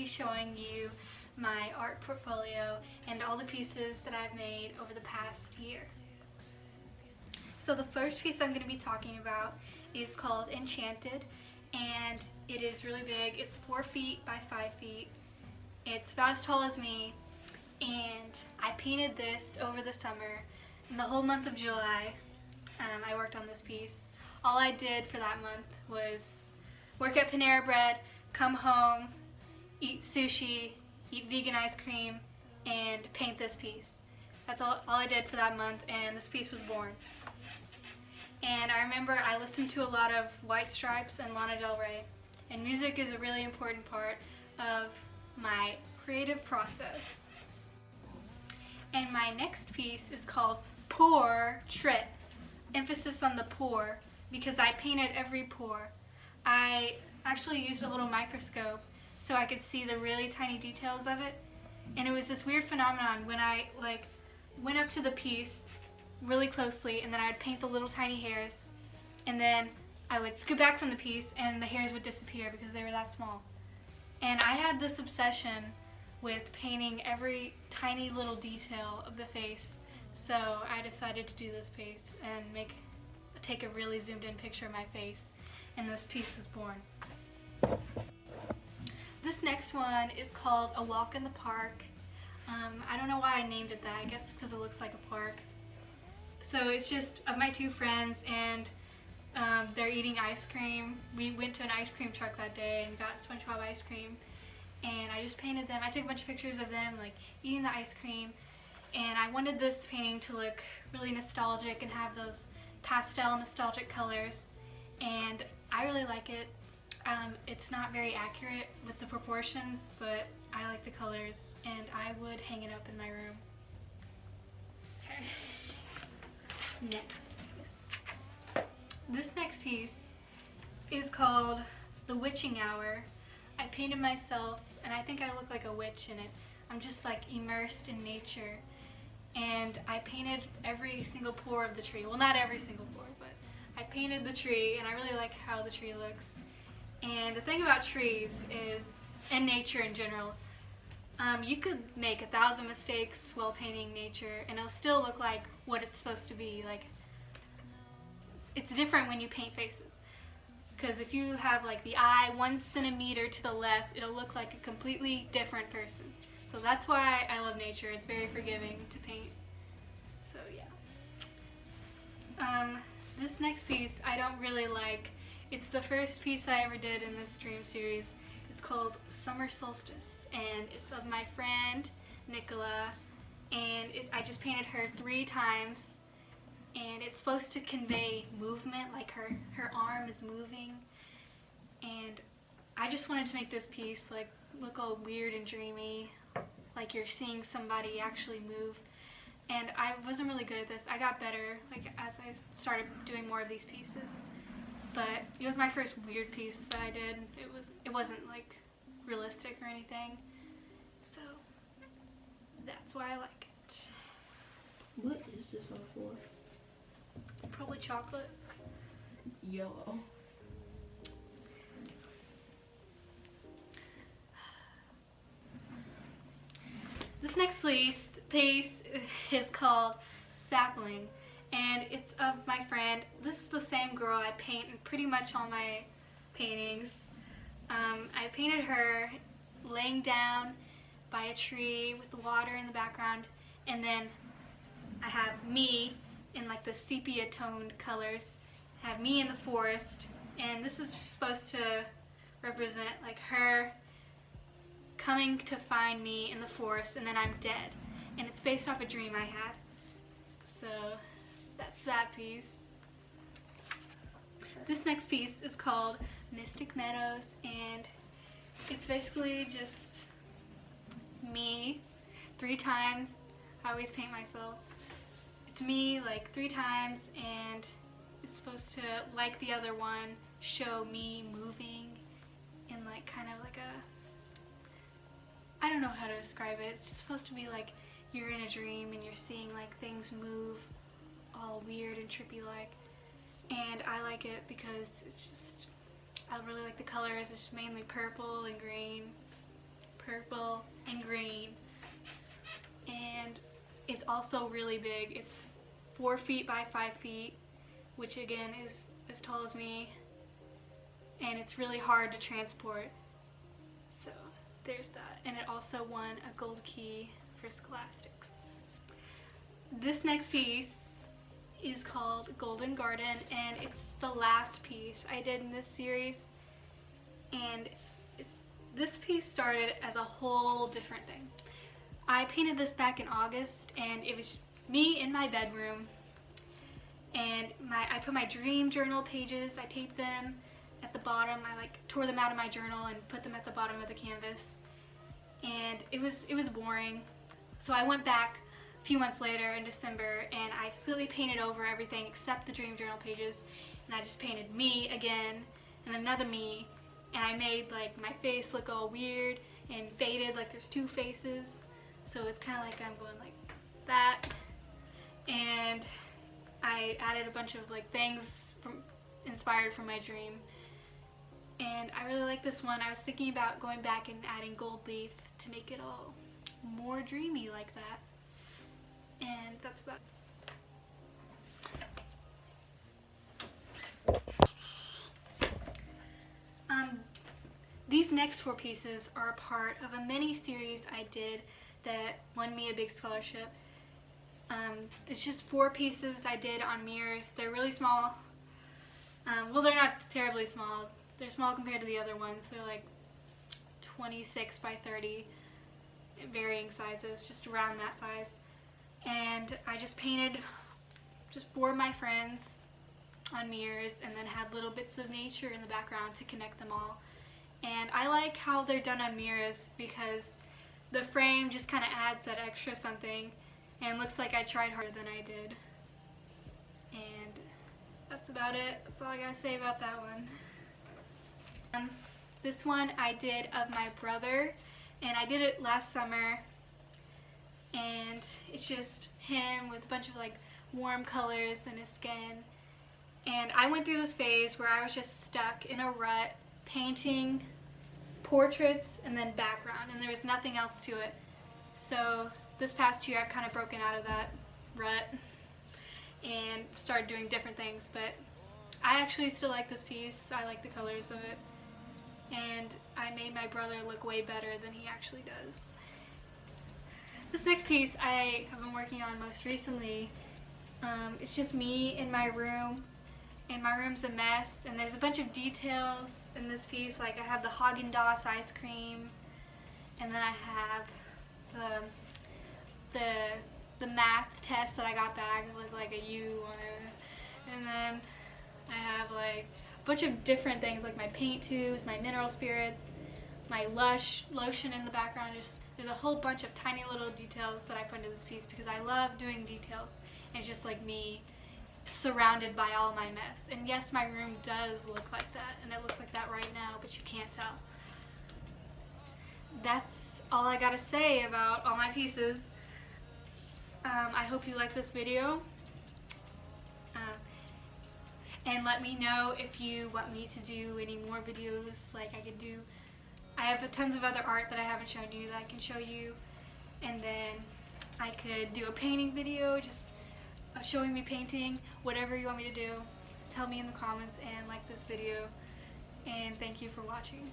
showing you my art portfolio and all the pieces that I've made over the past year. So the first piece I'm going to be talking about is called Enchanted, and it is really big. It's 4 feet by 5 feet. It's about as tall as me, and I painted this over the summer. In the whole month of July, I worked on this piece. All I did for that month was work at Panera Bread, come home, eat sushi, eat vegan ice cream, and paint this piece. That's all I did for that month, and this piece was born. And I remember I listened to a lot of White Stripes and Lana Del Rey, and music is a really important part of my creative process. And my next piece is called Portrait. Emphasis on the pour, because I painted every pore. I actually used a little microscope so I could see the really tiny details of it, and it was this weird phenomenon when I went up to the piece really closely, and then I would paint the little tiny hairs, and then I would scoot back from the piece and the hairs would disappear because they were that small. And I had this obsession with painting every tiny little detail of the face, so I decided to do this piece and take a really zoomed in picture of my face, and this piece was born. This next one is called A Walk in the Park. I don't know why I named it that. I guess because it looks like a park. So it's just of my 2 friends, and they're eating ice cream. We went to an ice cream truck that day and got SpongeBob ice cream, and I just painted them. I took a bunch of pictures of them like eating the ice cream, and I wanted this painting to look really nostalgic and have those pastel nostalgic colors, and I really like it. It's not very accurate with the proportions, but I like the colors, and I would hang it up in my room. Okay. Next piece. This next piece is called The Witching Hour. I painted myself, and I think I look like a witch in it. I'm just like immersed in nature, and I painted every single pore of the tree. Well, not every single pore, but I painted the tree, and I really like how the tree looks. And the thing about trees is, and nature in general, you could make 1,000 mistakes while painting nature and it'll still look like what it's supposed to be. Like, it's different when you paint faces, because if you have like the eye 1 centimeter to the left, it'll look like a completely different person. So that's why I love nature. It's very forgiving to paint. So yeah. This next piece I don't really like. It's the first piece I ever did in this dream series. It's called Summer Solstice, and it's of my friend Nicola, and I just painted her 3 times, and it's supposed to convey movement, like her arm is moving, and I just wanted to make this piece like look all weird and dreamy, like you're seeing somebody actually move. And I wasn't really good at this. I got better like as I started doing more of these pieces. But it was my first weird piece that I did. It wasn't like realistic or anything. So that's why I like it. What is this all for? Probably chocolate. Yellow. This next piece is called Sapling, and it's of my friend. This is the same girl I paint in pretty much all my paintings. I painted her laying down by a tree with the water in the background, and then I have me in like the sepia toned colors. I have me in the forest, and this is supposed to represent like her coming to find me in the forest, and then I'm dead. And it's based off a dream I had. So that's that piece. This next piece is called Mystic Meadows, and it's basically just me 3 times. I always paint myself. It's me like 3 times, and it's supposed to, like the other one, show me moving in like kind of like a, I don't know how to describe it. It's just supposed to be like you're in a dream and you're seeing like things move all weird and trippy like. And I like it because it's just, I really like the colors. It's mainly purple and green. purple, and green. And it's also really big. It's 4 feet by 5 feet, which again is as tall as me, and it's really hard to transport. So there's that. And it also won a gold key for Scholastics. This next piece is called Golden Garden, and it's the last piece I did in this series. And this piece started as a whole different thing. I painted this back in August, and it was me in my bedroom, and I put my dream journal pages, I taped them at the bottom. I tore them out of my journal and put them at the bottom of the canvas, and it was boring. So I went back a few months later in December, and I completely painted over everything except the dream journal pages, and I just painted me again and another me, and I made my face look all weird and faded, like there's 2 faces. So it's kind of like I'm going like that, and I added a bunch of things inspired from my dream, and I really like this one. I was thinking about going back and adding gold leaf to make it all more dreamy like that, and that's about These next 4 pieces are a part of a mini series I did that won me a big scholarship. It's just 4 pieces I did on mirrors. They're really small. Well, they're not terribly small. They're small compared to the other ones. They're like 26 by 30, varying sizes, just around that size. And I just painted just 4 of my friends on mirrors, and then had little bits of nature in the background to connect them all. And I like how they're done on mirrors because the frame just kind of adds that extra something, and looks like I tried harder than I did. And that's about it. That's all I gotta say about that one. This one I did of my brother, and I did it last summer, and it's just him with a bunch of warm colors in his skin. And I went through this phase where I was just stuck in a rut painting portraits and then background, and there was nothing else to it. So this past year I've kind of broken out of that rut and started doing different things, but I actually still like this piece. I like the colors of it, and I made my brother look way better than he actually does. This next piece I have been working on most recently. It's just me in my room, and my room's a mess, and there's a bunch of details in this piece. I have the Haagen-Dazs ice cream, and then I have the math test that I got back with a U on it, and then I have a bunch of different things my paint tubes, my mineral spirits, my Lush lotion in the background. There's a whole bunch of tiny little details that I put into this piece because I love doing details, and it's just me surrounded by all my mess. And yes, my room does look like that, and it looks like that right now, but you can't tell. That's all I gotta say about all my pieces. I hope you like this video, and let me know if you want me to do any more videos I could do. I have tons of other art that I haven't shown you that I can show you, and then I could do a painting video just showing me painting. Whatever you want me to do, tell me in the comments, and like this video, and thank you for watching.